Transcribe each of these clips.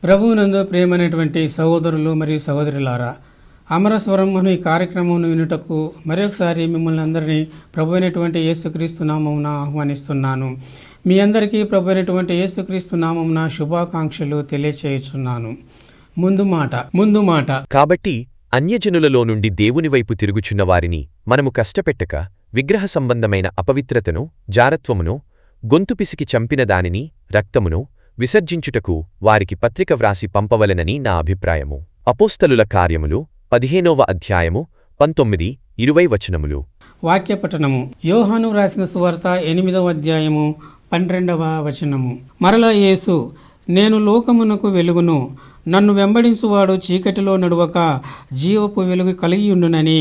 ప్రభువునందు ప్రియమైనటువంటి సహోదరులు మరియు సహోదరులారా, అమరస్వరం అను ఈ కార్యక్రమం వినుటకు మరొకసారి మిమ్మల్ని అందరినీ ప్రభు అయినటువంటి యేసుక్రీస్తు నామమున ఆహ్వానిస్తున్నాను. మీ అందరికీ ప్రభు అయినటువంటి యేసుక్రీస్తు నామమున శుభాకాంక్షలు తెలియచేయుచున్నాను. ముందు మాట కాబట్టి అన్యజనులలో నుండి దేవుని వైపు తిరుగుచున్న వారిని మనము కష్టపెట్టక, విగ్రహ సంబంధమైన అపవిత్రతను, జారత్వమును, గొంతు పిసికి చంపిన దానిని, రక్తమును విసర్జించుటకు వారికి పత్రిక వ్రాసి పంపవలెనని నా అభిప్రాయము. అపోస్తలుల కార్యములు 15వ అధ్యాయము 19-20 వచనములు. వాక్యపఠనము. యోహాను రాసిన సువార్త 8వ అధ్యాయము 12వ వచనము. మరలా యేసు, నేను లోకమునకు వెలుగును, నన్ను వెంబడించువాడు చీకటిలో నడువక జీవపు వెలుగు కలిగియుండునని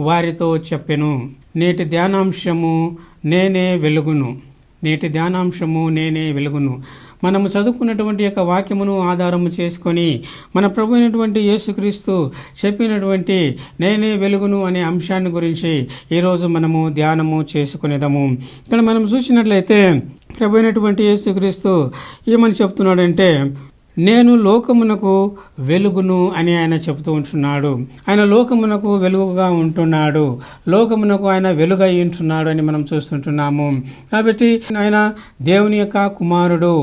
వారితో చెప్పెను. నేటి ధ్యానాంశము నేనే వెలుగును. మనము చదువుకున్నటువంటి యొక్క వాక్యమును ఆధారము చేసుకొని మన ప్రభు అయినటువంటి యేసుక్రీస్తు చెప్పినటువంటి నేనే వెలుగును అనే అంశాన్ని గురించి ఈరోజు మనము ధ్యానము చేసుకునేదము. ఇక్కడ మనం చూసినట్లయితే ప్రభు అయినటువంటి యేసుక్రీస్తు ఏమని చెప్తున్నాడంటే, నేను లోకమునకు వెలుగును అని ఆయన చెబుతూ ఉంటున్నాడు. ఆయన లోకమునకు వెలుగుగా ఉంటున్నాడు, లోకమునకు ఆయన వెలుగై ఉంటున్నాడు అని మనం చూస్తుంటున్నాము. కాబట్టి ఆయన దేవుని యొక్క కుమారుడు,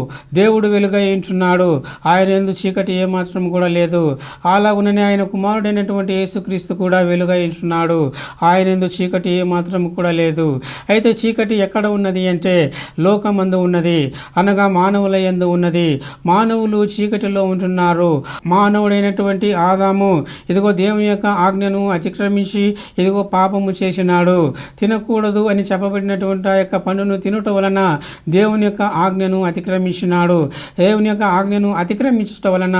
దేవుడు వెలుగై ఉంటున్నాడు. ఆయన యందు చీకటి ఏమాత్రం కూడా లేదు. అలాగుననే ఆయన కుమారుడైనటువంటి యేసుక్రీస్తు కూడా వెలుగై ఉంటున్నాడు. ఆయన యందు చీకటి ఏమాత్రం కూడా లేదు. అయితే చీకటి ఎక్కడ ఉన్నది అంటే లోకమందు ఉన్నది, అనగా మానవుల యందు ఉన్నది. మానవులు చీకటిలో ఉంటున్నారు. మానవుడైనటువంటి ఆదాము ఇదిగో దేవుని యొక్క ఆజ్ఞను అతిక్రమించి ఇదిగో పాపము చేసినాడు. తినకూడదు అని చెప్పబడినటువంటి ఆ యొక్క పండును తినుట వలన దేవుని యొక్క ఆజ్ఞను అతిక్రమించినాడు. దేవుని యొక్క ఆజ్ఞను అతిక్రమించటం వలన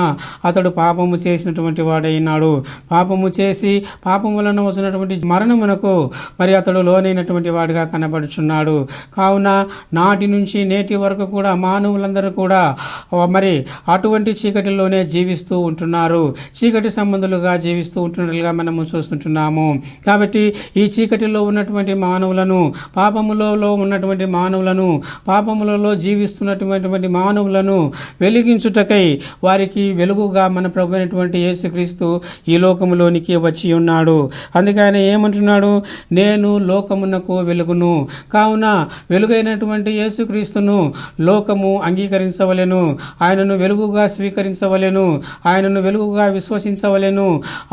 అతడు పాపము చేసినటువంటి వాడైనాడు. పాపము చేసి పాపం వలన వచ్చినటువంటి మరణమునకు మరి అతడు లోనైనటువంటి వాడిగా కనబడుచున్నాడు. కావున నాటి నుంచి నేటి వరకు కూడా మానవులందరూ కూడా మరి అటువంటి చీకటిలోనే జీవిస్తూ ఉంటున్నారు. చీకటి సంబంధులుగా జీవిస్తూ ఉంటున్నట్లుగా మనము చూస్తుంటున్నాము. కాబట్టి ఈ చీకటిలో ఉన్నటువంటి మానవులను, పాపములలో ఉన్నటువంటి మానవులను, పాపములలో జీవిస్తున్నటువంటి మానవులను వెలిగించుటకై వారికి వెలుగుగా మన ప్రభు అయినటువంటి యేసుక్రీస్తు ఈ లోకములోనికి వచ్చి ఉన్నాడు. అందుకే ఆయన ఏమంటున్నాడు, నేను లోకమునకు వెలుగును. కావున వెలుగైనటువంటి యేసుక్రీస్తును లోకము అంగీకరించవలెను, ఆయనను వెలుగుగా స్వీకరించవలెను, ఆయనను వెలుగుగా విశ్వసించవలెను.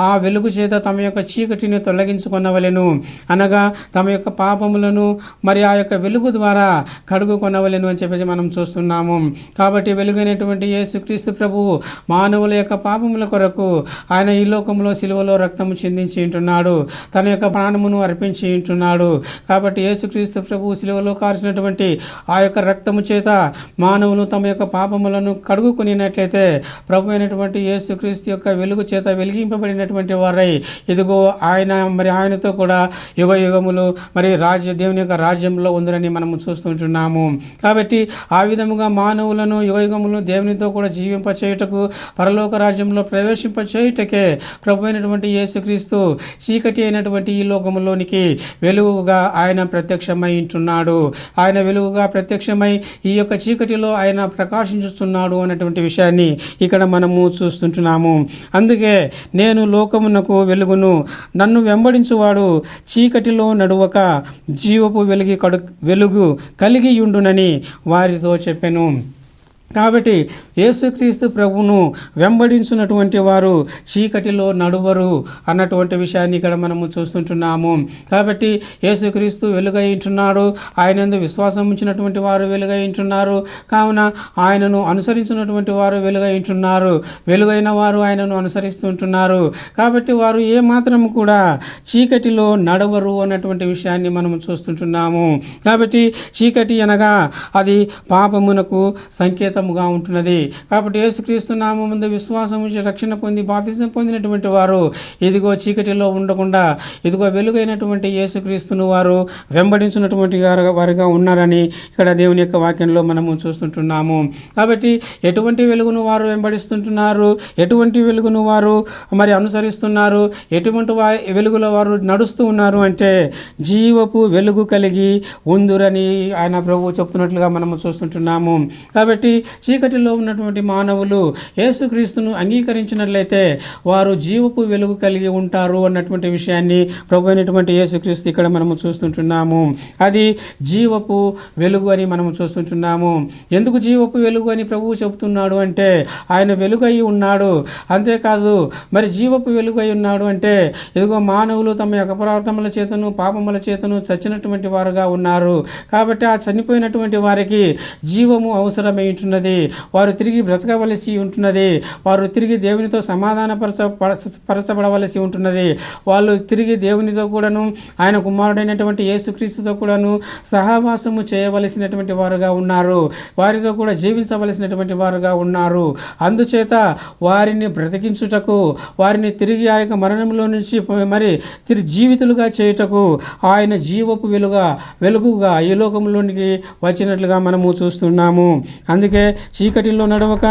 ఆ వెలుగు చేత తమ యొక్క చీకటిని తొలగించుకొనవలెను, అనగా తమ యొక్క పాపములను మరి ఆ యొక్క వెలుగు ద్వారా కడుగుకొనవలెను అని చెప్పేసి మనం చూస్తున్నాము. కాబట్టి వెలుగైనటువంటి యేసుక్రీస్తు ప్రభువు మానవుల యొక్క పాపముల కొరకు ఆయన ఈ లోకంలో సిలువలో రక్తము చిందించి ఉంటున్నాడు, తన యొక్క ప్రాణమును అర్పించి ఉంటున్నాడు. కాబట్టి యేసుక్రీస్తు ప్రభువు సిలువలో కార్చినటువంటి ఆ యొక్క రక్తము చేత మానవులు తమ యొక్క పాపములను కడుగుకొనినట్లయితే ప్రభు అయినటువంటి యేసుక్రీస్తు యొక్క వెలుగు చేత వెలిగింపబడినటువంటి వారై ఇదిగో ఆయన మరి ఆయనతో కూడా యుగ యుగములు మరి దేవుని యొక్క రాజ్యంలో ఉందని మనము చూస్తుంటున్నాము. కాబట్టి ఆ విధముగా మానవులను యుగ యుగములు దేవునితో కూడా జీవింపచేయుటకు, పరలోక రాజ్యంలో ప్రవేశింపచేయుటకే ప్రభు అయినటువంటి యేసుక్రీస్తు చీకటి అయినటువంటి ఈ లోకములోనికి వెలుగుగా ఆయన ప్రత్యక్షమై ఉంటున్నాడు. ఆయన వెలుగుగా ప్రత్యక్షమై ఈ యొక్క చీకటిలో ఆయన ప్రకాశించుతున్నాడు అన్నటువంటి విషయాన్ని ఇక్కడ మనము చూస్తుంటున్నాము. అందుకే నేను లోకమునకు వెలుగును, నన్ను వెంబడించువాడు చీకటిలో నడువక జీవపు వెలుగు కలిగియుండునని వారితో చెప్పెను. కాబట్టి యేసుక్రీస్తు ప్రభువును వెంబడించినటువంటి వారు చీకటిలో నడువరు అన్నటువంటి విషయాన్ని ఇక్కడ మనము చూస్తుంటున్నాము. కాబట్టి యేసుక్రీస్తు వెలుగై ఉంటున్నాడు, ఆయనందు విశ్వాసం ఉంచినటువంటి వారు వెలుగై ఉంటున్నారు. కావున ఆయనను అనుసరించినటువంటి వారు వెలుగై ఉంటున్నారు, వెలుగైన వారు ఆయనను అనుసరిస్తుంటున్నారు. కాబట్టి వారు ఏమాత్రం కూడా చీకటిలో నడవరు అన్నటువంటి విషయాన్ని మనము చూస్తుంటున్నాము. కాబట్టి చీకటి అనగా అది పాపమునకు సంకేతం ఉంటున్నది. కాబట్టి యేసుక్రీస్తు నామముందు విశ్వాసం ఉంచి రక్షణ పొంది బాప్తిసం పొందినటువంటి వారు ఇదిగో చీకటిలో ఉండకుండా ఇదిగో వెలుగైనటువంటి యేసుక్రీస్తును వారు వెంబడించినటువంటి వారిగా ఉన్నారని ఇక్కడ దేవుని యొక్క వాక్యంలో మనము చూస్తుంటున్నాము. కాబట్టి ఎటువంటి వెలుగును వారు వెంబడిస్తుంటున్నారు, ఎటువంటి వెలుగును వారు మరి అనుసరిస్తున్నారు, ఎటువంటి వెలుగులో వారు నడుస్తూ ఉన్నారు అంటే జీవపు వెలుగు కలిగి ఉందురని ఆయన ప్రభువు చెప్తున్నట్లుగా మనము చూస్తుంటున్నాము. కాబట్టి చీకటిలో ఉన్నటువంటి మానవులు యేసుక్రీస్తును అంగీకరించినట్లయితే వారు జీవపు వెలుగు కలిగి ఉంటారు అన్నటువంటి విషయాన్ని ప్రభు అయినటువంటి యేసుక్రీస్తు ఇక్కడ మనము చూస్తుంటున్నాము. అది జీవపు వెలుగు అని మనము చూస్తుంటున్నాము. ఎందుకు జీవపు వెలుగు అని ప్రభువు చెబుతున్నాడు అంటే ఆయన వెలుగై ఉన్నాడు. అంతేకాదు మరి జీవపు వెలుగై ఉన్నాడు అంటే ఇదిగో మానవులు తమ యొక్క అపరాధముల చేతను పాపముల చేతను చచ్చినటువంటి వారుగా ఉన్నారు. కాబట్టి ఆ చనిపోయినటువంటి వారికి జీవము అవసరమై ఉంటున్నది. వారు తిరిగి బ్రతకవలసి ఉంటున్నది. వారు తిరిగి దేవునితో పరచబడవలసి ఉంటున్నది. వాళ్ళు తిరిగి దేవునితో కూడాను ఆయన కుమారుడైనటువంటి యేసుక్రీస్తుతో కూడాను సహవాసము చేయవలసినటువంటి వారుగా ఉన్నారు. వారితో కూడా జీవించవలసినటువంటి వారుగా ఉన్నారు. అందుచేత వారిని బ్రతికించుటకు, వారిని తిరిగి ఆ యొక్క మరణంలో నుంచి మరి తిరిగి జీవితులుగా చేయుటకు ఆయన జీవపు వెలుగుగా ఈ లోకంలోనికి వచ్చినట్లుగా మనము చూస్తున్నాము. అందుకే చీకటిలో నడవక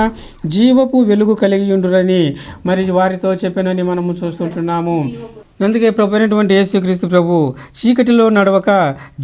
జీవపు వెలుగు కలిగి ఉండురని మరి వారితో చెప్పానని మనము చూస్తుంటున్నాము. అందుకే ప్రభు అయినటువంటి యేసుక్రీస్తు ప్రభు చీకటిలో నడవక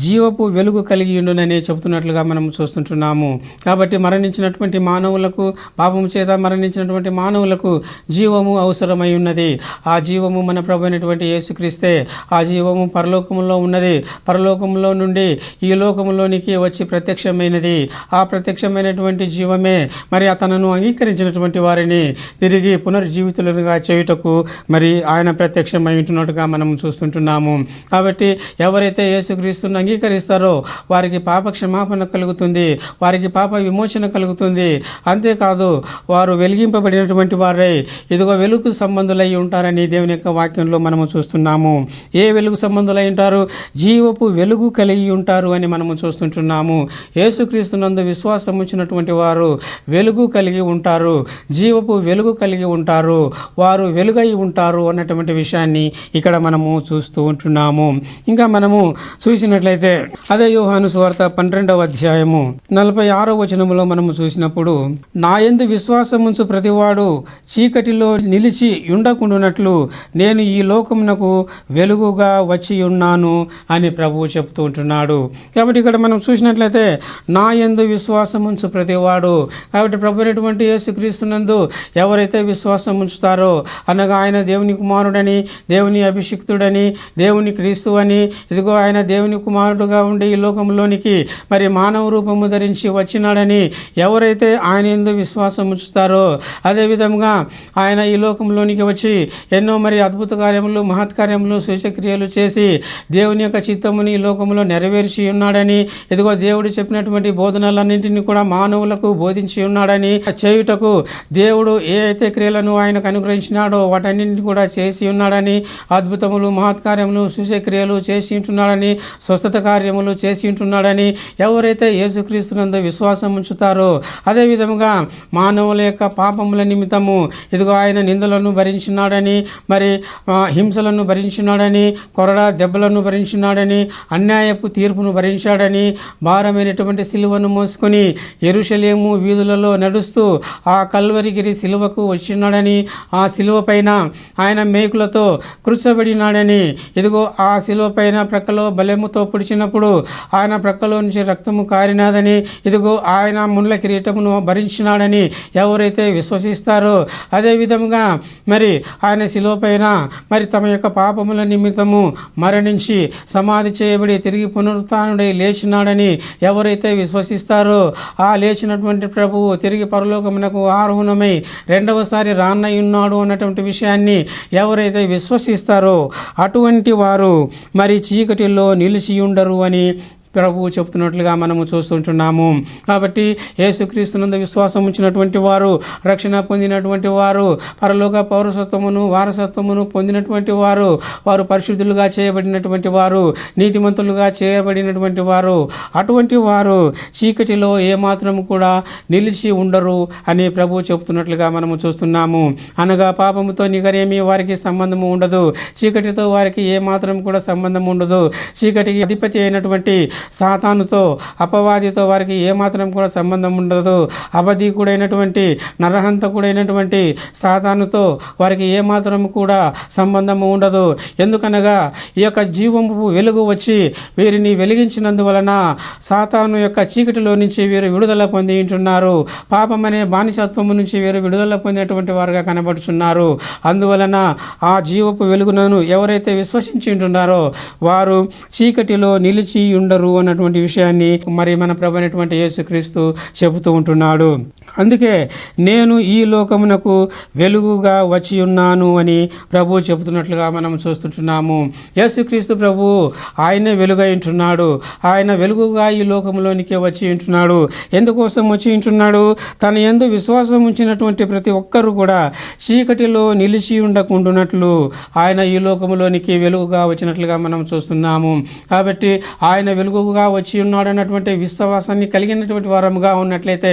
జీవపు వెలుగు కలిగి ఉండునని చెబుతున్నట్లుగా మనం చూస్తుంటున్నాము. కాబట్టి మరణించినటువంటి మానవులకు, పాపము చేత మరణించినటువంటి మానవులకు జీవము అవసరమై ఉన్నది. ఆ జీవము మన ప్రభు అయినటువంటి యేసుక్రీస్తే. ఆ జీవము పరలోకములో ఉన్నది. పరలోకములో నుండి ఈ లోకములోనికి వచ్చి ప్రత్యక్షమైనది. ఆ ప్రత్యక్షమైనటువంటి జీవమే మరి తనను అంగీకరించినటువంటి వారిని తిరిగి పునర్జీవితులుగా చేయుటకు మరి ఆయన ప్రత్యక్షమై ఉంటున్నాడు మనం చూస్తుంటున్నాము. కాబట్టి ఎవరైతే యేసుక్రీస్తును అంగీకరిస్తారో వారికి పాప క్షమాపణ కలుగుతుంది, వారికి పాప విమోచన కలుగుతుంది. అంతేకాదు వారు వెలిగింపబడినటువంటి వారై ఇదిగో వెలుగు సంబంధులై ఉంటారని దేవుని యొక్క వాక్యంలో మనము చూస్తున్నాము. ఏ వెలుగు సంబంధులై ఉంటారు? జీవపు వెలుగు కలిగి ఉంటారు అని మనము చూస్తుంటున్నాము. యేసుక్రీస్తునందు విశ్వాసం ఉంచినటువంటి వారు వెలుగు కలిగి ఉంటారు, జీవపు వెలుగు కలిగి ఉంటారు, వారు వెలుగై ఉంటారు అన్నటువంటి విషయాన్ని ఇక్కడ మనము చూస్తూ ఉంటున్నాము. ఇంకా మనము చూసినట్లయితే అదే యోహాను సువార్త 12వ అధ్యాయము 46వ వచనములో మనము చూసినప్పుడు, నా యందు విశ్వాసముంచు ప్రతివాడు చీకటిలో నిలిచి ఉండకుండానట్లు నేను ఈ లోకమునకు వెలుగుగా వచ్చి ఉన్నాను అని ప్రభువు చెప్తూ ఉంటున్నాడు. కాబట్టి ఇక్కడ మనం చూసినట్లయితే నా యందు విశ్వాసముంచు ప్రతివాడు, కాబట్టి ప్రభు అయినటువంటి యేసుక్రీస్తునందు ఎవరైతే విశ్వాసం ఉంచుతారో అనగా ఆయన దేవుని కుమారుడని, దేవుని అభిషిక్తుడని, దేవుని క్రీస్తు అని, ఇదిగో ఆయన దేవుని కుమారుడుగా ఉండి ఈ లోకంలోనికి మరి మానవ రూపము ధరించి వచ్చినాడని ఎవరైతే ఆయన యందు విశ్వాసం ఉంచుతారో, అదేవిధంగా ఆయన ఈ లోకంలోనికి వచ్చి ఎన్నో మరి అద్భుత కార్యములు, మహత్కార్యములు, సూచక్రియలు చేసి దేవుని యొక్క చిత్తముని ఈ లోకంలో నెరవేర్చి ఉన్నాడని, ఇదిగో దేవుడు చెప్పినటువంటి బోధనలన్నింటినీ కూడా మానవులకు బోధించి ఉన్నాడని, చేయుటకు దేవుడు ఏ అయితే క్రియలను ఆయనకు అనుగ్రహించినాడో వాటన్నింటినీ కూడా చేసి ఉన్నాడని, అద్భుతములు, మహత్కార్యములు, సూచక్రియలు చేసి ఉంటున్నాడని, స్వస్థత కార్యములు చేసి ఉంటున్నాడని ఎవరైతే యేసుక్రీస్తునందు విశ్వాసం ఉంచుతారో, అదేవిధముగా మానవుల యొక్క పాపముల నిమిత్తము ఇదిగో ఆయన నిందలను భరించినాడని, మరి హింసలను భరించినాడని, కొరడా దెబ్బలను భరించినాడని, అన్యాయపు తీర్పును భరించాడని, భారమైనటువంటి సిలువను మోసుకొని యెరూషలేము వీధులలో నడుస్తూ ఆ కల్వరిగిరి సిలువకు వచ్చినాడని, ఆ సిలువ పైన ఆయన మేకులతో కృచబడినాడని, ఇదిగో ఆ శిలువ పైన ప్రక్కలో బలెముతో పొడిచినప్పుడు ఆయన ప్రక్కలో నుంచి రక్తము కారినాదని, ఇదిగో ఆయన ముండ్ల కిరీటమును భరించినాడని ఎవరైతే విశ్వసిస్తారో, అదేవిధంగా మరి ఆయన శిలువ పైన మరి తమ యొక్క పాపముల నిమిత్తము మరణించి సమాధి చేయబడి తిరిగి పునరుత్థానుడై లేచినాడని ఎవరైతే విశ్వసిస్తారో, ఆ లేచినటువంటి ప్రభువు తిరిగి పరలోకమునకు ఆరోహణమై రెండవసారి రానయ్యున్నాడు అన్నటువంటి విషయాన్ని ఎవరైతే విశ్వసిస్తారో అటువంటి వారు మరి చీకటిలో నిలిచి ఉండరు అని ప్రభువు చెప్తున్నట్లుగా మనము చూస్తుంటున్నాము. కాబట్టి యేసుక్రీస్తునందు విశ్వాసం ఉంచినటువంటి వారు, రక్షణ పొందినటువంటి వారు, పరలోక పౌరసత్వమును వారసత్వమును పొందినటువంటి వారు, వారు పరిశుద్ధులుగా చేయబడినటువంటి వారు, నీతిమంతులుగా చేయబడినటువంటి వారు, అటువంటి వారు చీకటిలో ఏమాత్రము కూడా నిలిచి ఉండరు అని ప్రభువు చెప్తున్నట్లుగా మనము చూస్తున్నాము. అనగా పాపముతో నిగరేమీ వారికి సంబంధము ఉండదు, చీకటితో వారికి ఏమాత్రం కూడా సంబంధం ఉండదు. చీకటికి అధిపతి అయినటువంటి సాతానుతో, అపవాదితో వారికి ఏమాత్రం కూడా సంబంధం ఉండదు. అబద్ధీకుడైనటువంటి, నరహంతకుడైనటువంటి సాతానుతో వారికి ఏమాత్రం కూడా సంబంధం ఉండదు. ఎందుకనగా ఈ యొక్క జీవము వెలుగు వచ్చి వీరిని వెలిగించినందువలన సాతాను యొక్క చీకటిలో నుంచి వీరు విడుదల పొంది ఉంటున్నారు. పాపం అనే బానిసత్వము నుంచి వీరు విడుదల పొందినటువంటి వారుగా కనబడుచున్నారు. అందువలన ఆ జీవపు వెలుగును ఎవరైతే విశ్వసించి ఉంటున్నారో వారు చీకటిలో నిలిచి ఉండరు అన్నటువంటి విషయాన్ని మరి మన ప్రభు అయినటువంటి యేసుక్రీస్తు చెబుతూ ఉంటున్నాడు. అందుకే నేను ఈ లోకమునకు వెలుగుగా వచ్చి ఉన్నాను అని ప్రభు చెబుతున్నట్లుగా మనం చూస్తుంటున్నాము. యేసుక్రీస్తు ప్రభు ఆయనే వెలుగై ఉంటున్నాడు. ఆయన వెలుగుగా ఈ లోకంలోనికి వచ్చి ఉంటున్నాడు. ఎందుకోసం వచ్చి ఉంటున్నాడు? తన యందు విశ్వాసం ఉంచినటువంటి ప్రతి ఒక్కరూ కూడా చీకటిలో నిలిచి ఉండకుండానట్లు ఆయన ఈ లోకంలోనికి వెలుగుగా వచ్చినట్లుగా మనం చూస్తున్నాము. కాబట్టి ఆయన వెలుగుగా వచ్చి ఉన్నాడు అన్నటువంటి విశ్వాసాన్ని కలిగినటువంటి వారముగా ఉన్నట్లయితే,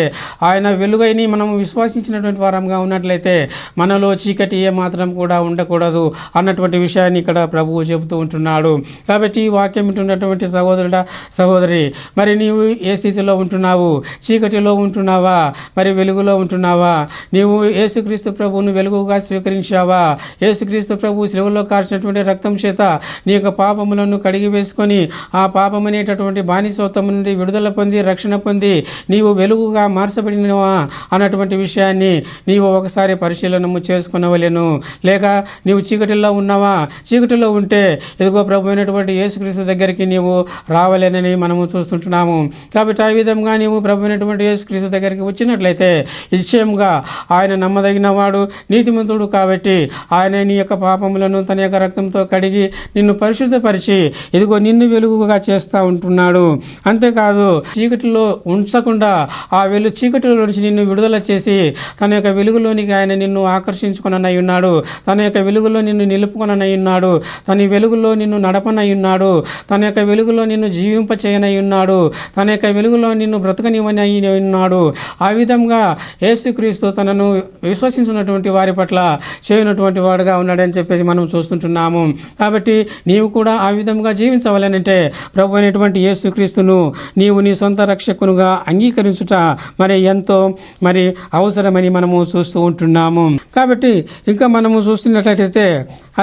ఆయన వెలుగైని మనం విశ్వసించినటువంటి వారంగా ఉన్నట్లయితే మనలో చీకటి ఏమాత్రం కూడా ఉండకూడదు అన్నటువంటి విషయాన్ని ఇక్కడ ప్రభువు చెబుతూ ఉంటున్నాడు. కాబట్టి ఈ వాక్యం వింటున్నటువంటి సహోదరుడా, సహోదరి, మరి నీవు ఏ స్థితిలో ఉంటున్నావు? చీకటిలో ఉంటున్నావా? మరి వెలుగులో ఉంటున్నావా? నీవు యేసుక్రీస్తు ప్రభువును వెలుగుగా స్వీకరించావా? యేసుక్రీస్తు ప్రభు శిలువలో కార్చినటువంటి రక్తం చేత నీ యొక్క పాపములను కడిగి వేసుకొని ఆ పాపం అనేటటువంటి బానిసత్వం నుండి విడుదల పొంది రక్షణ పొంది నీవు వెలుగుగా మార్చబడినవా అన్నటువంటి విషయాన్ని నీవు ఒకసారి పరిశీలనము చేసుకునవలెను. లేక నీవు చీకటిలో ఉన్నావా? చీకటిలో ఉంటే ఇదిగో ప్రభు అయినటువంటి యేసుక్రీస్తు దగ్గరికి నీవు రావాలని మనము చూస్తుంటున్నాము. కాబట్టి ఆ విధంగా నీవు ప్రభు అయినటువంటి యేసుక్రీస్తు దగ్గరికి వచ్చినట్లయితే నిశ్చయంగా ఆయన నమ్మదగిన వాడు, నీతిమంతుడు. కాబట్టి ఆయన నీ యొక్క పాపములను తన యొక్క రక్తంతో కడిగి నిన్ను పరిశుద్ధపరిచి ఇదిగో నిన్ను వెలుగుగా చేస్తూ ఉంటున్నాడు. అంతేకాదు చీకటిలో ఉంచకుండా ఆ చీకటిలో నుంచి నిన్ను విడుదల చేసి తన యొక్క వెలుగులోనికి ఆయన నిన్ను ఆకర్షించుకొననై ఉన్నాడు. తన యొక్క వెలుగులో నిన్ను నిలుపుకొననై ఉన్నాడు. తన వెలుగులో నిన్ను నడపనై ఉన్నాడు. తన యొక్క వెలుగులో నిన్ను జీవింపచేయనై ఉన్నాడు. తన యొక్క వెలుగులో నిన్ను బ్రతకనివనై ఉన్నాడు. ఆ విధంగా యేసుక్రీస్తు తనను విశ్వసించినటువంటి వారి పట్ల చేయనటువంటి వాడుగా ఉన్నాడని చెప్పేసి మనం చూస్తుంటున్నాము. కాబట్టి నీవు కూడా ఆ విధంగా జీవించవాలనంటే ప్రభు అయినటువంటి యేసుక్రీస్తును నీవు నీ సొంత రక్షకునుగా అంగీకరించుట మరి ఎంతో మరి అవసరమని మనము చూస్తూ ఉంటున్నాము. కాబట్టి ఇంకా మనము చూస్తున్నట్లయితే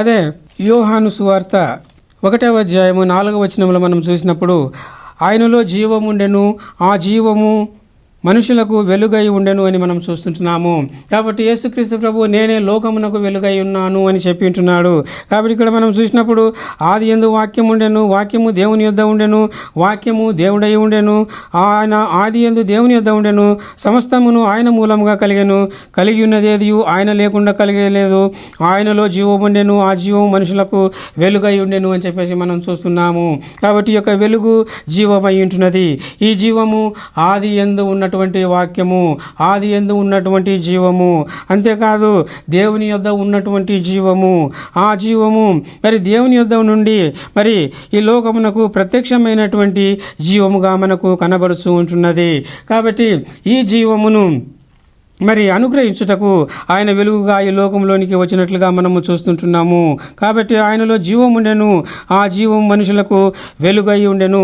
అదే యోహాను సువార్త 1వ అధ్యాయము 4వ వచనంలో మనం చూసినప్పుడు ఆయనలో జీవముండెను, ఆ జీవము మనుషులకు వెలుగై ఉండెను అని మనం చూస్తుంటున్నాము. కాబట్టి యేసుక్రీస్తు ప్రభు నేనే లోకమునకు వెలుగై ఉన్నాను అని చెప్పి ఉంటున్నాడు. కాబట్టి ఇక్కడ మనం చూసినప్పుడు ఆది యందు వాక్యం ఉండెను, వాక్యము దేవుని యొద్ద ఉండెను, వాక్యము దేవుడై ఉండెను, ఆయన ఆది యందు దేవుని యొద్ద ఉండెను, సమస్తమును ఆయన మూలముగా కలిగెను, కలిగి ఉన్నదేది ఆయన లేకుండా కలిగలేదు, ఆయనలో జీవం ఉండెను, ఆ జీవం మనుషులకు వెలుగై ఉండెను అని చెప్పేసి మనం చూస్తున్నాము. కాబట్టి ఈ యొక్క వెలుగు జీవమై ఉంటున్నది. ఈ జీవము ఆది యందు ఉన్నటువంటి వాక్యము, ఆది యందు ఉన్నటువంటి జీవము. అంతేకాదు దేవుని యొద్ద ఉన్నటువంటి జీవము. ఆ జీవము మరి దేవుని యొద్ద నుండి మరి ఈ లోకమునకు ప్రత్యక్షమైనటువంటి జీవముగా మనకు కనబడుతూ ఉంటున్నది. కాబట్టి ఈ జీవమును మరి అనుగ్రహించుటకు ఆయన వెలుగుగా ఈ లోకంలోనికి వచ్చినట్లుగా మనము చూస్తుంటున్నాము. కాబట్టి ఆయనలో జీవం ఉండెను, ఆ జీవం మనుషులకు వెలుగై ఉండెను,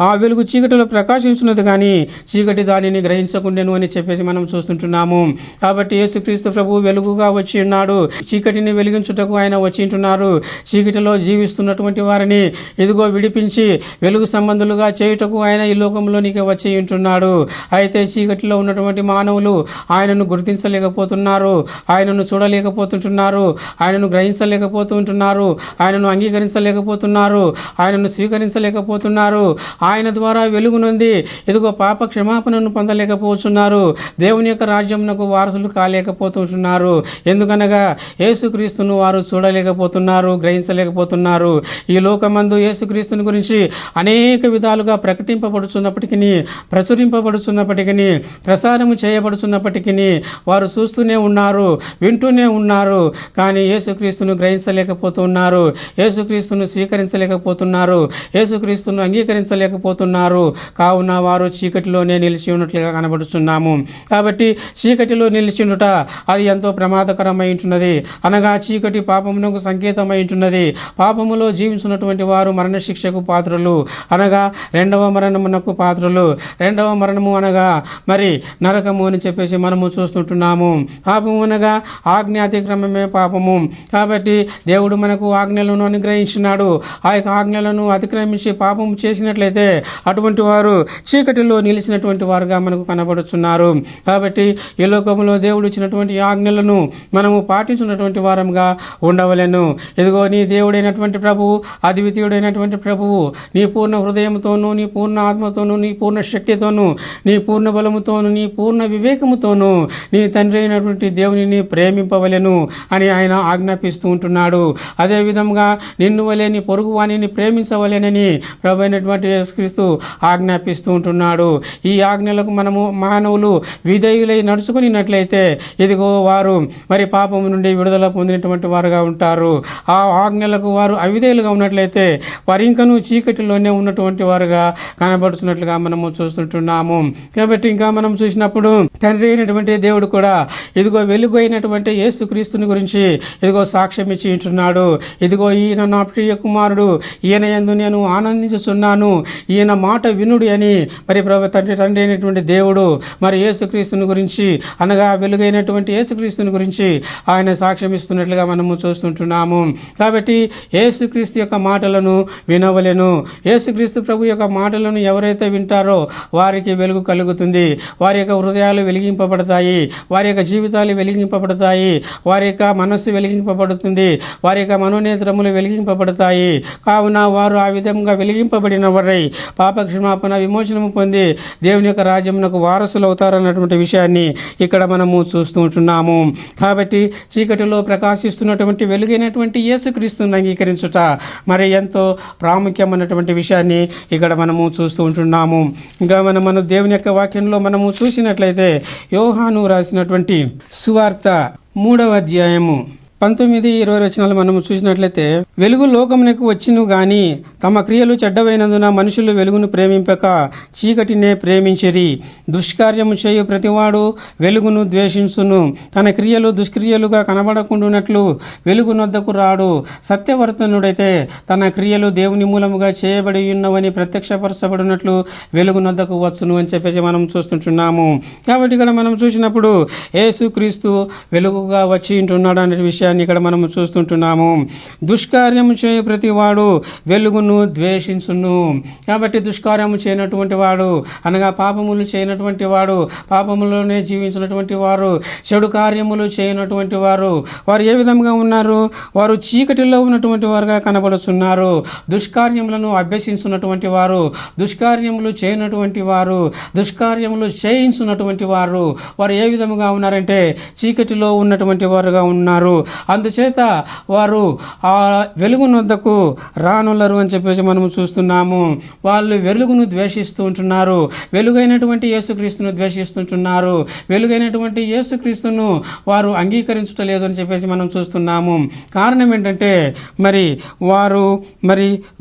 ఆ వెలుగు చీకటిలో ప్రకాశించున్నది కానీ చీకటి దానిని గ్రహించకుండెను అని చెప్పేసి మనం చూస్తుంటున్నాము. కాబట్టి యేసుక్రీస్తు ప్రభు వెలుగుగా వచ్చి ఉన్నాడు. చీకటిని వెలిగించుటకు ఆయన వచ్చి ఉంటున్నారు. చీకటిలో జీవిస్తున్నటువంటి వారిని ఇదిగో విడిపించి వెలుగు సంబంధులుగా చేయుటకు ఆయన ఈ లోకంలోనికి వచ్చి ఉంటున్నాడు. అయితే చీకటిలో ఉన్నటువంటి మానవులు ఆయనను గుర్తించలేకపోతున్నారు, ఆయనను చూడలేకపోతుంటున్నారు, ఆయనను గ్రహించలేకపోతుంటున్నారు, ఆయనను అంగీకరించలేకపోతున్నారు, ఆయనను స్వీకరించలేకపోతున్నారు. ఆయన ద్వారా వెలుగునుంది ఇదిగో పాప క్షమాపణను పొందలేకపోతున్నారు, దేవుని యొక్క రాజ్యమునకు వారసులు కాలేకపోతుంటున్నారు. ఎందుకనగా యేసుక్రీస్తును వారు చూడలేకపోతున్నారు, గ్రహించలేకపోతున్నారు. ఈ లోకమందు యేసుక్రీస్తుని గురించి అనేక విధాలుగా ప్రకటింపబడుచున్నప్పటికీ, ప్రచురింపబడుచున్నప్పటికీ, ప్రసారము చేయబడుచున్నప్పటికీ వారు చూస్తూనే ఉన్నారు, వింటూనే ఉన్నారు. కానీ యేసుక్రీస్తును గ్రహించలేకపోతున్నారు, యేసుక్రీస్తును స్వీకరించలేకపోతున్నారు, యేసుక్రీస్తును అంగీకరించలేకపోతున్నారు. కావున వారు చీకటిలోనే నిలిచి ఉన్నట్లుగా కనబడుతున్నాము. కాబట్టి చీకటిలో నిలిచిండుట అది ఎంతో ప్రమాదకరమై ఉంటున్నది. అనగా చీకటి పాపమునకు సంకేతమై ఉంటున్నది. పాపములో జీవించున్నటువంటి వారు మరణశిక్షకు పాత్రులు, అనగా రెండవ మరణమునకు పాత్రులు. రెండవ మరణము అనగా మరి నరకము అని చెప్పేసి మనము చూస్తుంటున్నాము. పాపము అనగా ఆజ్ఞాతిక్రమమే పాపము. కాబట్టి దేవుడు మనకు ఆజ్ఞలను అనుగ్రహించినాడు. ఆ యొక్క ఆజ్ఞలను అతిక్రమించి పాపము చేసినట్లయితే అటువంటి వారు చీకటిలో నిలిచినటువంటి వారుగా మనకు కనబడుతున్నారు. కాబట్టి ఈ లోకంలో దేవుడు ఇచ్చినటువంటి ఆజ్ఞలను మనము పాటించినటువంటి వారంగా ఉండవలెను. ఇదిగో నీ దేవుడైనటువంటి ప్రభువు, అద్వితీయుడైనటువంటి ప్రభువు నీ పూర్ణ హృదయంతోనూ, నీ పూర్ణ ఆత్మతోనూ, నీ పూర్ణ శక్తితోనూ, నీ పూర్ణ బలముతోనూ, నీ పూర్ణ వివేకముతోనూ నీ తండ్రి అయినటువంటి దేవునిని ప్రేమింపవలెను అని ఆయన ఆజ్ఞాపిస్తూ ఉంటున్నాడు. అదేవిధంగా నిన్ను వలె నీ పొరుగు వాణిని ప్రేమించవలెనని ప్రభు అయినటువంటి యేసుక్రీస్తు ఆజ్ఞాపిస్తూ ఉంటున్నాడు. ఈ ఆజ్ఞలకు మనము మానవులు విధేయులై నడుచుకున్నట్లయితే ఇదిగో వారు మరి పాపము నుండి విడుదల పొందినటువంటి వారుగా ఉంటారు. ఆ ఆజ్ఞలకు వారు అవిధేయులుగా ఉన్నట్లయితే వారు ఇంకనూ చీకటిలోనే ఉన్నటువంటి వారుగా కనబడుతున్నట్లుగా మనము చూస్తుంటున్నాము. కాబట్టి ఇంకా మనం చూసినప్పుడు తండ్రి అయినటువంటి దేవుడు కూడా ఇదిగో వెలుగు అయినటువంటి యేసుక్రీస్తుని గురించి ఇదిగో సాక్ష్యం ఇచ్చి ఉంటున్నాడు. ఇదిగో ఈయన నా ప్రియ కుమారుడు, ఈయన యందు నేను ఆనందించుచున్నాను, ఈయన మాట వినుడు అని మరి ప్రభు తండ్రి అయినటువంటి దేవుడు మరి యేసుక్రీస్తుని గురించి అనగా వెలుగైనటువంటి యేసుక్రీస్తుని గురించి ఆయన సాక్ష్యం ఇస్తున్నట్లుగా మనము చూస్తుంటున్నాము. కాబట్టి యేసుక్రీస్తు యొక్క మాటలను వినవలెను. యేసుక్రీస్తు ప్రభు యొక్క మాటలను ఎవరైతే వింటారో వారికి వెలుగు కలుగుతుంది. వారి యొక్క హృదయాలు వెలిగింపబడతాయి, వారి యొక్క జీవితాలు వెలిగింపబడతాయి, వారి యొక్క మనస్సు వెలిగింపబడుతుంది, వారి యొక్క మనోనేత్రములు వెలిగింపబడతాయి. కావున వారు ఆ విధంగా వెలిగింపబడిన వారై పాపక్షమాపణ విమోచనము పొంది దేవుని యొక్క రాజ్యమునకు వారసులు అవుతారన్నటువంటి విషయాన్ని ఇక్కడ మనము చూస్తూ ఉంటున్నాము. కాబట్టి చీకటిలో ప్రకాశిస్తున్నటువంటి వెలుగైనటువంటి యేసుక్రీస్తుని అంగీకరించుట మరి ఎంతో ప్రాముఖ్యమైనటువంటి విషయాన్ని ఇక్కడ మనము చూస్తూ ఉంటున్నాము. ఇంకా మన దేవుని యొక్క వాక్యంలో మనము చూసినట్లయితే యోహాను రాసినటువంటి సువార్త 3వ అధ్యాయము 19-20 వచనాలు మనము చూసినట్లయితే, వెలుగు లోకమునకు వచ్చును గాని తమ క్రియలు చెడ్డవైనందున మనుషులు వెలుగును ప్రేమింపక చీకటినే ప్రేమించిరి. దుష్కార్యము చేయు ప్రతివాడు వెలుగును ద్వేషించును, తన క్రియలు దుష్క్రియలుగా కనబడకుండానట్లు వెలుగునొద్దకు రాడు. సత్యవర్తనుడైతే తన క్రియలు దేవుని మూలముగా చేయబడి ఉన్నవని ప్రత్యక్షపరచబడినట్లు వెలుగునొద్దకు వచ్చును అని చెప్పేసి మనం చూస్తుంటున్నాము. కాబట్టి ఇక్కడ మనం చూసినప్పుడు యేసుక్రీస్తు వెలుగుగా వచ్చి ఉంటున్నాడు అనే విషయాన్ని ఇక్కడ మనం చూస్తుంటున్నాము. దుష్కార్యము చేయు ప్రతివాడు వెలుగును ద్వేషించును. కాబట్టి దుష్కార్యము చేయనటువంటి వాడు అనగా పాపములు చేయనటువంటి వాడు, పాపములోనే జీవించినటువంటి వారు, చెడు కార్యములు చేయనటువంటి వారు, వారు ఏ విధంగా ఉన్నారు? వారు చీకటిలో ఉన్నటువంటి వారుగా కనబడుతున్నారు. దుష్కార్యములను అభ్యసించున్నటువంటి వారు, దుష్కార్యములు చేయనటువంటి వారు, దుష్కార్యములు చేయించున్నటువంటి వారు, వారు ఏ విధముగా ఉన్నారంటే చీకటిలో ఉన్నటువంటి వారుగా ఉన్నారు. అందుచేత వారు ఆ వెలుగునొద్దకు రానులరు అని చెప్పేసి మనము చూస్తున్నాము. వాళ్ళు వెలుగును ద్వేషిస్తూ ఉంటున్నారు, వెలుగైనటువంటి యేసుక్రీస్తును ద్వేషిస్తుంటున్నారు, వెలుగైనటువంటి యేసుక్రీస్తును వారు అంగీకరించలేదు అని చెప్పేసి మనం చూస్తున్నాము. కారణం ఏంటంటే వారు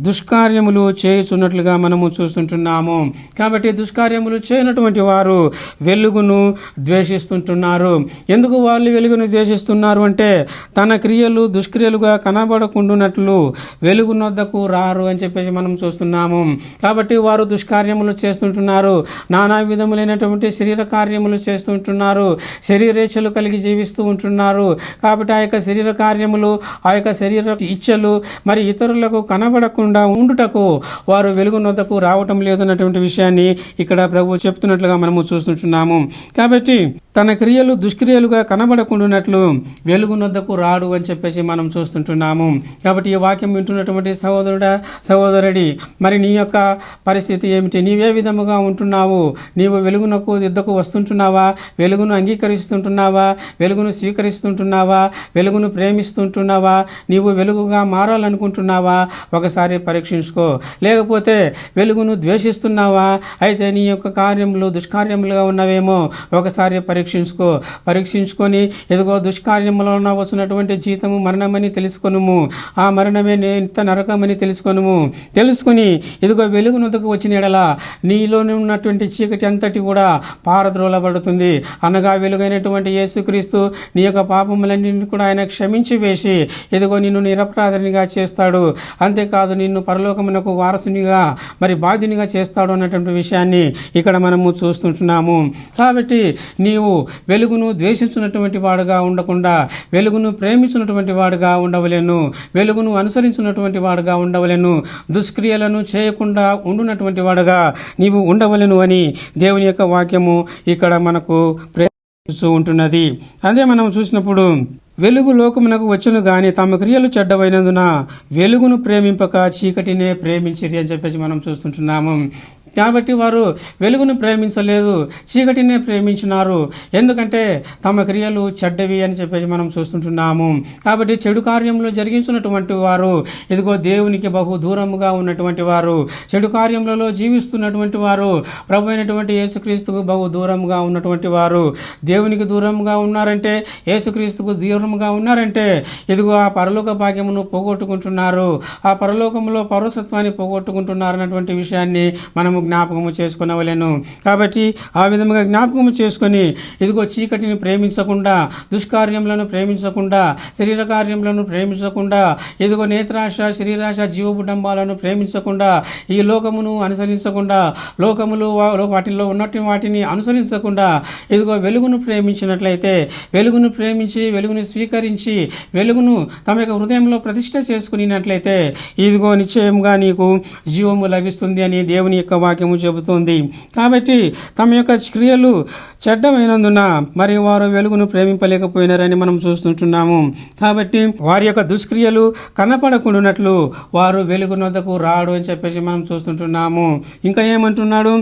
దుష్కార్యములు చేయుచున్నట్లుగా మనము చూస్తుంటున్నాము. కాబట్టి దుష్కార్యములు చేయనటువంటి వారు వెలుగును ద్వేషిస్తుంటున్నారు. ఎందుకు వాళ్ళు వెలుగును ద్వేషిస్తున్నారు అంటే తన క్రియలు దుష్క్రియలుగా కనబడకుండానట్లు వెలుగునొద్దకు రారు అని చెప్పేసి మనం చూస్తున్నాము. కాబట్టి వారు దుష్కార్యములు చేస్తుంటున్నారు, నానా విధములైనటువంటి శరీర కార్యములు చేస్తుంటున్నారు, శరీరేచ్ఛలు కలిగి జీవిస్తూ ఉంటున్నారు. కాబట్టి ఆ యొక్క శరీర కార్యములు, ఆ యొక్క శరీర ఇచ్ఛలు ఇతరులకు కనబడకుండా ఉండుటకు వారు వెలుగునొద్దకు రావటం లేదన్నటువంటి విషయాన్ని ఇక్కడ ప్రభు చెప్తున్నట్లుగా మనము చూస్తుంటున్నాము. కాబట్టి తన క్రియలు దుష్క్రియలుగా కనబడకుండానట్లు వెలుగునొద్దకు రాడు అని చెప్పేసి మనం చూస్తుంటున్నాము. కాబట్టి ఈ వాక్యం వింటున్నటువంటి సహోదరుడా, సహోదరుడి, మరి నీ యొక్క పరిస్థితి ఏమిటి? నీవే విధముగా ఉంటున్నావు? నీవు వెలుగునకు యుద్ధకు వస్తుంటున్నావా? వెలుగును అంగీకరిస్తుంటున్నావా? వెలుగును స్వీకరిస్తుంటున్నావా? వెలుగును ప్రేమిస్తుంటున్నావా? నీవు వెలుగుగా మారాలనుకుంటున్నావా? ఒకసారి పరీక్షించుకో. లేకపోతే వెలుగును ద్వేషిస్తున్నావా? అయితే నీ యొక్క కార్యములు దుష్కార్యములుగా ఉన్నవేమో ఒకసారి పరీక్షించుకొని ఎదుగో దుష్కార్యముల వలన వస్తున్నటువంటి జీతము మరణమని తెలుసుకొనుము. ఆ మరణమే నిత్య నరకమని తెలుసుకొని ఇదిగో వెలుగునొద్దకు వచ్చిన ఎడల నీలోనే ఉన్నటువంటి చీకటి అంతటి కూడా పారద్రోలబడుతుంది. అనగా వెలుగైనటువంటి యేసుక్రీస్తు నీ యొక్క పాపములన్నింటినీ కూడా ఆయన క్షమించి వేసి ఇదిగో నిన్ను నిరపరాధినిగా చేస్తాడు. అంతేకాదు నిన్ను పరలోకమునకు వారసునిగా మరి బాధ్యునిగా చేస్తాడు అన్నటువంటి విషయాన్ని ఇక్కడ మనము చూస్తుంటున్నాము. కాబట్టి నీవు వెలుగును ద్వేషించినటువంటి వాడుగా ఉండకుండా వెలుగును ప్రేమించినటువంటి వాడుగా ఉండవలేను, వెలుగును అనుసరించినటువంటి వాడుగా ఉండవలేను, దుష్క్రియలను చేయకుండా ఉండునటువంటి వాడుగా నీవు ఉండవలేను అని దేవుని యొక్క వాక్యము ఇక్కడ మనకు ప్రేరేపిస్తూ ఉంటున్నది. అదే మనం చూసినప్పుడు వెలుగు లోకమునకు వచ్చును గాని తమ క్రియలు చెడ్డవైనందున వెలుగును ప్రేమింపక చీకటినే ప్రేమించిరి అని చెప్పేసి మనం చూస్తుంటున్నాము. కాబట్టి వారు వెలుగును ప్రేమించలేదు, చీకటినే ప్రేమించినారు. ఎందుకంటే తమ క్రియలు చెడ్డవి అని చెప్పేసి మనం చూస్తుంటున్నాము. కాబట్టి చెడు కార్యములు జరిగించినటువంటి వారు ఇదిగో దేవునికి బహు దూరముగా ఉన్నటువంటి వారు, చెడు కార్యములలో జీవిస్తున్నటువంటి వారు, ప్రభు అయినటువంటి యేసుక్రీస్తుకు బహు దూరముగా ఉన్నటువంటి వారు, దేవునికి దూరంగా ఉన్నారంటే, యేసుక్రీస్తుకు దూరముగా ఉన్నారంటే ఇదిగో ఆ పరలోక భాగ్యమును పోగొట్టుకుంటున్నారు, ఆ పరలోకములో పౌరసత్వాన్ని పోగొట్టుకుంటున్నారు అన్నటువంటి విషయాన్ని మనము జ్ఞాపకము చేసుకునవలెను. కాబట్టి ఆ విధముగా జ్ఞాపకము చేసుకొని ఇదిగో చీకటిని ప్రేమించకుండా, దుష్కార్యములను ప్రేమించకుండా, శరీర కార్యములను ప్రేమించకుండా, ఇదిగో నేత్రాశ, శరీరాశ, జీవబుడంబాలను ప్రేమించకుండా, ఈ లోకమును అనుసరించకుండా, లోకములు వాటిల్లో ఉన్నట్టు వాటిని అనుసరించకుండా ఇదిగో వెలుగును ప్రేమించినట్లయితే, వెలుగును ప్రేమించి వెలుగును స్వీకరించి వెలుగును తమ యొక్క హృదయంలో ప్రతిష్ఠ చేసుకున్నట్లయితే ఇదిగో నిశ్చయంగా నీకు జీవము లభిస్తుంది అని దేవుని యొక్క వాక్యము చెబుతోంది. కాబట్టి తమ యొక్క క్రియలు చెడ్డమైనందున మరి వారు వెలుగును ప్రేమింపలేకపోయినారని మనం చూస్తుంటున్నాము. కాబట్టి వారి యొక్క దుష్క్రియలు కనపడకుండానట్లు వారు వెలుగునొద్దకు రాడు అని చెప్పేసి మనం చూస్తుంటున్నాము. ఇంకా ఏమంటున్నాడు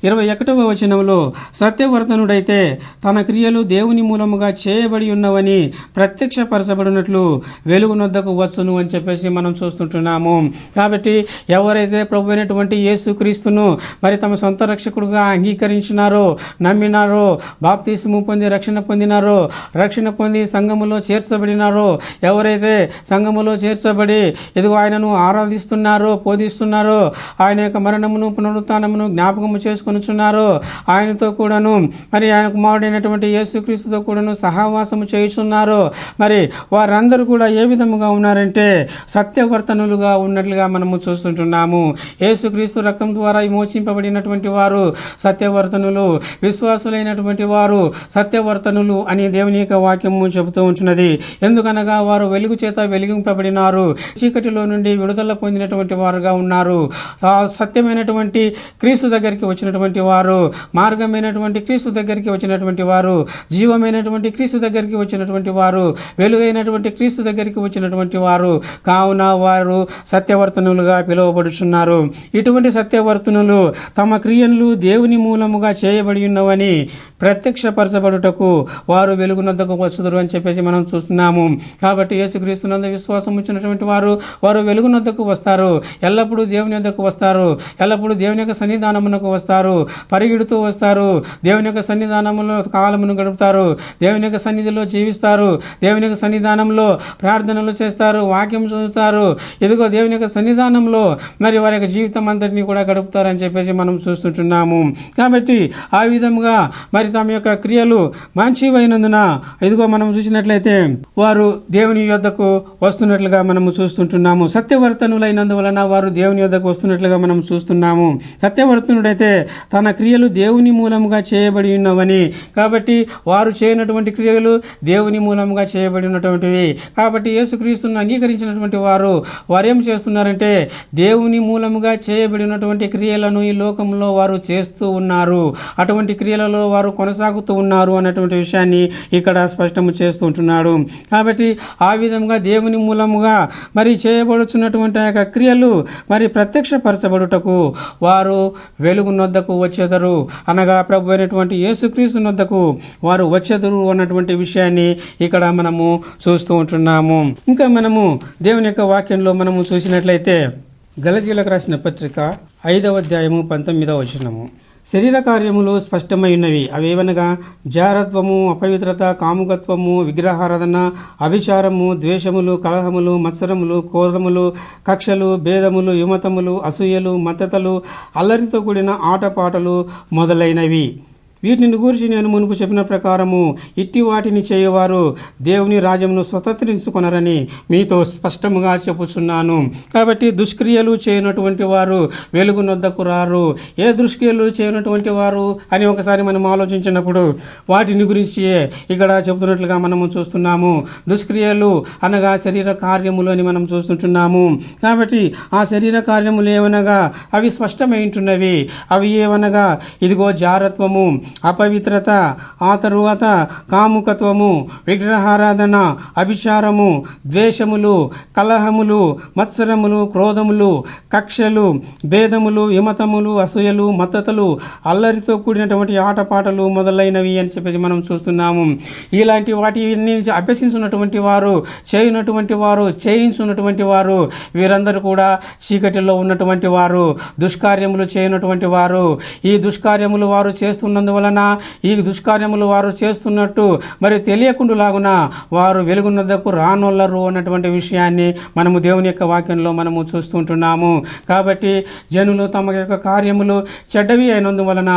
21వ వచనంలో, సత్యవర్తనుడైతే తన క్రియలు దేవుని మూలముగా చేయబడి ఉన్నవని ప్రత్యక్షపరచబడినట్లు వెలుగునొద్దకు వచ్చును అని చెప్పేసి మనం చూస్తుంటున్నాము. కాబట్టి ఎవరైతే ప్రభు అయినటువంటి యేసుక్రీస్తును మరి తమ సొంత రక్షకుడుగా అంగీకరించినారో, నమ్మినారో, బాప్తిస్మము పొంది రక్షణ పొందినారో, రక్షణ పొంది సంఘములో చేర్చబడినారో, ఎవరైతే సంఘములో చేర్చబడి ఇదిగో ఆయనను ఆరాధిస్తున్నారో, బోధిస్తున్నారో, ఆయన యొక్క మరణమును పునరుత్థానమును జ్ఞాపకము చేసుకొనుచున్నారో, ఆయనతో కూడాను మరి ఆయన కుమారుడైనటువంటి యేసుక్రీస్తుతో కూడాను సహవాసము చేయుచున్నారో, మరి వారందరూ కూడా ఏ విధముగా ఉన్నారంటే సత్యవర్తనులుగా ఉన్నట్లుగా మనము చూస్తుంటున్నాము. యేసుక్రీస్తు రక్తం ద్వారా విమోచింపబడినటువంటి వారు సత్యవర్తనులు, విశ్వాసులైనటువంటి వారు సత్యవర్తనులు అని దేవుని యొక్క వాక్యము చెబుతూ ఉంటున్నది. ఎందుకనగా వారు వెలుగు చేత వెలిగింపబడినారు, చీకటిలో నుండి విడుదల పొందినటువంటి వారుగా ఉన్నారు. సత్యమైనటువంటి క్రీస్తు దగ్గరికి వచ్చినటువంటి వారు, మార్గమైనటువంటి క్రీస్తు దగ్గరికి వచ్చినటువంటి వారు, జీవమైనటువంటి క్రీస్తు దగ్గరికి వచ్చినటువంటి వారు, వెలుగైనటువంటి క్రీస్తు దగ్గరికి వచ్చినటువంటి వారు కావున వారు సత్యవర్తనులుగా పిలువబడుచున్నారు. ఇటువంటి సత్యవర్తనులు తమ క్రియలు దేవుని మూలముగా చేయబడి ఉన్నవని ప్రత్యక్షపరచబడుటకు వారు వెలుగునొద్దకు వస్తుదురు అని చెప్పేసి మనం చూస్తున్నాము. కాబట్టి యేసుక్రీస్తునందు విశ్వాసం ఉంచినటువంటి వారు వెలుగునొద్దకు వస్తారు, ఎల్లప్పుడూ దేవుని వద్దకు వస్తారు, ఎల్లప్పుడూ దేవుని యొక్క సన్నిధానమునకు వస్తారు, పరిగెడుతూ వస్తారు, దేవుని యొక్క సన్నిధానములో కాలమును గడుపుతారు, దేవుని యొక్క సన్నిధిలో జీవిస్తారు, దేవుని యొక్క సన్నిధానంలో ప్రార్థనలు చేస్తారు, వాక్యం చదువుతారు, ఇదిగో దేవుని యొక్క సన్నిధానంలో మరి వారి యొక్క జీవితం అంతటినీ కూడా గడుపుతారని చెప్పేసి మనం చూస్తుంటున్నాము. కాబట్టి ఆ విధముగా మరి తమ యొక్క క్రియలు మంచివైనందున ఇదిగో మనం చూసినట్లయితే వారు దేవుని యొద్దకు వస్తున్నట్లుగా మనము చూస్తుంటున్నాము. సత్యవర్తనులైనందువలన వారు దేవుని యొద్దకు వస్తున్నట్లుగా మనం చూస్తున్నాము. సత్యవర్తనుడైతే తన క్రియలు దేవుని మూలముగా చేయబడి ఉన్నవని, కాబట్టి వారు చేయనటువంటి క్రియలు దేవుని మూలముగా చేయబడి ఉన్నటువంటివి. కాబట్టి యేసుక్రీస్తును అంగీకరించినటువంటి వారు ఏం చేస్తున్నారంటే దేవుని మూలముగా చేయబడినటువంటి క్రియలను క్రియలను ఈ లోకంలో వారు చేస్తూ ఉన్నారు, అటువంటి క్రియలలో వారు కొనసాగుతూ ఉన్నారు అన్నటువంటి విషయాన్ని ఇక్కడ స్పష్టము చేస్తూ ఉంటున్నాడు. కాబట్టి ఆ విధంగా దేవుని మూలముగా మరి చేయబడుచున్నటువంటి ఆ యొక్క క్రియలు మరి ప్రత్యక్షపరచబడుటకు వారు వెలుగు నొద్దకు వచ్చెదరు, అనగా ప్రభు అయినటువంటి యేసుక్రీస్తు నొద్దకు వారు వచ్చెదరు అన్నటువంటి విషయాన్ని ఇక్కడ మనము చూస్తూ ఉంటున్నాము. ఇంకా మనము దేవుని యొక్క వాక్యంలో మనము చూసినట్లయితే గలతీయులకు రాసిన పత్రిక 5వ అధ్యాయము 19వ వచనము, శరీర కార్యములు స్పష్టమై ఉన్నవి, అవేవనగా జారత్వము, అపవిత్రత, కాముకత్వము, విగ్రహారాధన, అభిచారము, ద్వేషములు, కలహములు, మత్సరములు, క్రోధములు, కక్షలు, భేదములు, విమతములు, అసూయలు, మత్తతలు, అల్లరితో కూడిన ఆటపాటలు మొదలైనవి. వీటిని గురించి నేను మునుపు చెప్పిన ప్రకారము ఇట్టి వాటిని చేయవారు దేవుని రాజ్యమును స్వతంత్రించుకొనరని మీతో స్పష్టముగా చెప్పుచున్నాను. కాబట్టి దుష్క్రియలు చేయనటువంటి వారు వెలుగు నొద్దకు రారు. ఏ దుష్క్రియలు చేయనటువంటి వారు అని ఒకసారి మనం ఆలోచించినప్పుడు వాటిని గురించి ఇక్కడ చెబుతున్నట్లుగా మనము చూస్తున్నాము. దుష్క్రియలు అనగా శరీర కార్యములు అని మనం చూస్తుంటున్నాము. కాబట్టి ఆ శరీర కార్యములు ఏమనగా అవి స్పష్టమైంటున్నవి. అవి ఏమనగా ఇదిగో జారత్వము, అపవిత్రత, ఆ తరువాత కాముకత్వము, విగ్రహారాధన, అభిచారము, ద్వేషములు, కలహములు, మత్సరములు, క్రోధములు, కక్షలు, భేదములు, విమతములు, అసూయలు, మత్తతలు, అల్లరితో కూడినటువంటి ఆటపాటలు మొదలైనవి అని చెప్పేసి మనం చూస్తున్నాము. ఇలాంటి వాటిని అభ్యసించున్నటువంటి వారు, చేయనటువంటి వారు, చేయించున్నటువంటి వారు వీరందరూ కూడా చీకటిలో ఉన్నటువంటి వారు, దుష్కార్యములు చేయనటువంటి వారు. ఈ దుష్కార్యములు వారు చేస్తున్నందువలన, ఈ దుష్కార్యములు వారు చేస్తున్నట్టు మరి తెలియకుండాలాగున వారు వెలుగున్నదకు రానొల్లరు అన్నటువంటి విషయాన్ని మనము దేవుని యొక్క వాక్యంలో మనము చూస్తుంటున్నాము. కాబట్టి జనులు తమ యొక్క కార్యములు చెడ్డవి అయినందువలన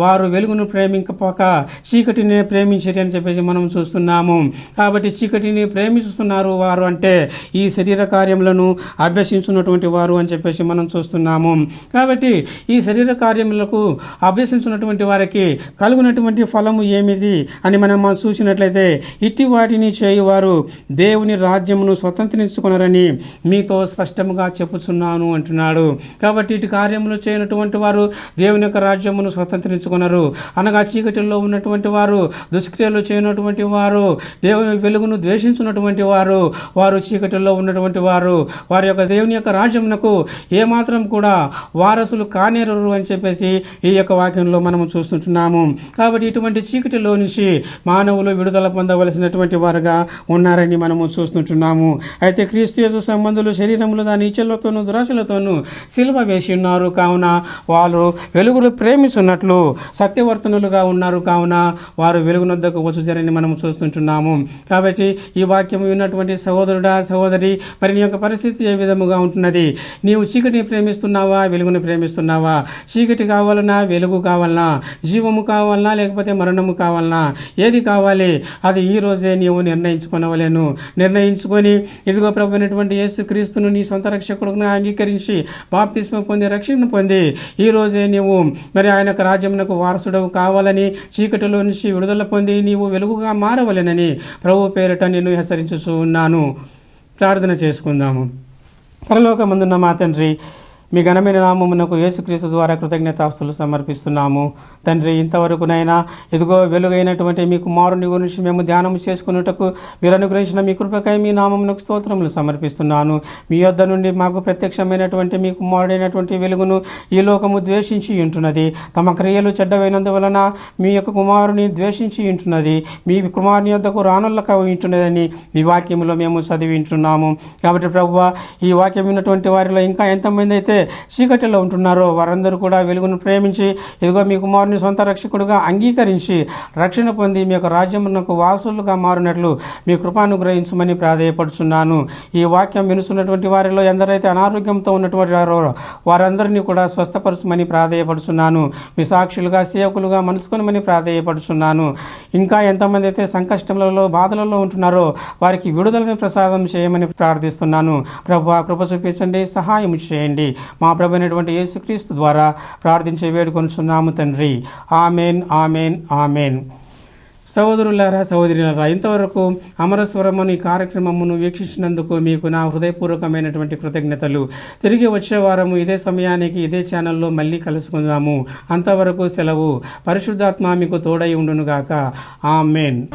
వారు వెలుగును ప్రేమించకపోక చీకటిని ప్రేమించరు అని చెప్పేసి మనం చూస్తున్నాము. కాబట్టి చీకటిని ప్రేమిస్తున్నారు వారు అంటే ఈ శరీర కార్యములను అభ్యసించున్నటువంటి వారు అని చెప్పేసి మనం చూస్తున్నాము. కాబట్టి ఈ శరీర కార్యములకు అభ్యసించున్నటువంటి వారికి కలుగునటువంటి ఫలము ఏమిది అని మనం చూసినట్లయితే ఇట్టి వాటిని చేయువారు దేవుని రాజ్యమును స్వతంత్రించుకొనరని మీతో స్పష్టముగా చెప్పుచున్నాను అంటున్నాడు. కాబట్టి ఇటు కార్యములు చేయనటువంటి వారు దేవుని యొక్క రాజ్యమును స్వతంత్రించుకొనరు, అనగా చీకటిలో ఉన్నటువంటి వారు, దుష్క్రియలు చేయనటువంటి వారు, దేవుని వెలుగును ద్వేషించున్నటువంటి వారు, వారు చీకటిలో ఉన్నటువంటి వారు వారి యొక్క దేవుని యొక్క రాజ్యమునకు ఏమాత్రం కూడా వారసులు కానేరరు అని చెప్పేసి ఈ యొక్క వాక్యంలో మనము చూస్తుంటున్నాము. కాబట్టి ఇటువంటి చీకటిలో నుంచి మానవులు విడుదల పొందవలసినటువంటి వారుగా ఉన్నారని మనము చూస్తుంటున్నాము. అయితే క్రీస్తు యేసు సంబంధులు శరీరములు దాని ఇచ్చలతోనూ దురాశలతోనూ సిలువ వేసి ఉన్నారు, కావున వారు వెలుగులు ప్రేమిస్తున్నట్లు సత్యవర్తనులుగా ఉన్నారు, కావున వారు వెలుగునొద్దకు వచ్చుతారని మనము చూస్తుంటున్నాము. కాబట్టి ఈ వాక్యం విన్నటువంటి సహోదరుడా, సహోదరి, మరి నీ యొక్క పరిస్థితి ఏ విధముగా ఉంటున్నది? నీవు చీకటిని ప్రేమిస్తున్నావా, వెలుగుని ప్రేమిస్తున్నావా? చీకటి కావాలన్నా, వెలుగు కావాలన్నా, జీవము కావాలన్నా, లేకపోతే మరణము కావాలన్నా, ఏది కావాలి? అది ఈ రోజే నీవు నిర్ణయించుకొనవలెను. నిర్ణయించుకొని ఇదిగో ప్రభు అయినటువంటి యేసుక్రీస్తును నీ సొంత రక్షకుడుగా అంగీకరించి బాప్తిస్మం పొంది రక్షణ పొంది ఈ రోజే నీవు మరి ఆయన యొక్క రాజ్యమునకు వారసుడవు కావాలని, చీకటిలో నుంచి విడుదల పొంది నీవు వెలుగుగా మారవలెనని ప్రభు పేరిట నిన్ను హెచ్చరించుచూ ఉన్నాను. ప్రార్థన చేసుకుందాము. పరలోకమందున్న మా తండ్రి, మీ ఘనమైన నామమునకు యేసుక్రీస్తు ద్వారా కృతజ్ఞతాస్తులు సమర్పిస్తున్నాము. తండ్రి, ఇంతవరకునైనా ఇదిగో వెలుగైనటువంటి మీ కుమారుని గురించి మేము ధ్యానం చేసుకున్నటకు మీరు అనుగ్రహించిన మీ కృపకై మీ నామమునకు స్తోత్రములు సమర్పిస్తున్నాను. మీ యొద్ద నుండి మాకు ప్రత్యక్షమైనటువంటి మీ కుమారుడైనటువంటి వెలుగును ఈ లోకము ద్వేషించి ఉంటున్నది. తమ క్రియలు చెడ్డవైనందువలన మీ యొక్క కుమారుని ద్వేషించి ఉంటున్నది. మీ కుమారుని యొద్దకు రానుల్లక ఉంటున్నదని మీ వాక్యములో మేము చదివి ఉంటున్నాము. కాబట్టి ప్రభువా, ఈ వాక్యం విన్నటువంటి వారిలో ఇంకా ఎంతమంది అయితే చీకటిలో ఉంటున్నారో వారందరూ కూడా వెలుగును ప్రేమించి ఇదిగో మీ కుమారుని సొంత రక్షకుడుగా అంగీకరించి రక్షణ పొంది మీ యొక్క రాజ్యమునకు వారసులుగా మారినట్లు మీ కృపానుగ్రహించమని ప్రాధేయపడుచున్నాను. ఈ వాక్యం వినుస్తున్నటువంటి వారిలో ఎందరైతే అనారోగ్యంతో ఉన్నటువంటి వారో వారందరినీ కూడా స్వస్థపరచమని ప్రాధేయపడుచున్నాను. మీ సాక్షులుగా, సేవకులుగా మనసుకొనమని ప్రాధేయపడుచున్నాను. ఇంకా ఎంతమంది అయితే సంకష్టములలో, బాధలలో ఉంటున్నారో వారికి విడుదలను ప్రసాదం చేయమని ప్రార్థిస్తున్నాను. ప్రభువా, కృప చూపించండి, సహాయం చేయండి. మా ప్రభు అయినటువంటి యేసుక్రీస్తు ద్వారా ప్రార్థించి వేడుకొనుచున్నాము తండ్రి. Amen, amen, amen. సహోదరులారా, సహోదరులారా, ఇంతవరకు అమరస్వరముని కార్యక్రమమును వీక్షించినందుకు మీకు నా హృదయపూర్వకమైనటువంటి కృతజ్ఞతలు. తిరిగి వచ్చే వారము ఇదే సమయానికి ఇదే ఛానల్లో మళ్ళీ కలుసుకుందాము. అంతవరకు సెలవు. పరిశుద్ధాత్మ మీకు తోడై ఉండునుగాక. ఆమేన్.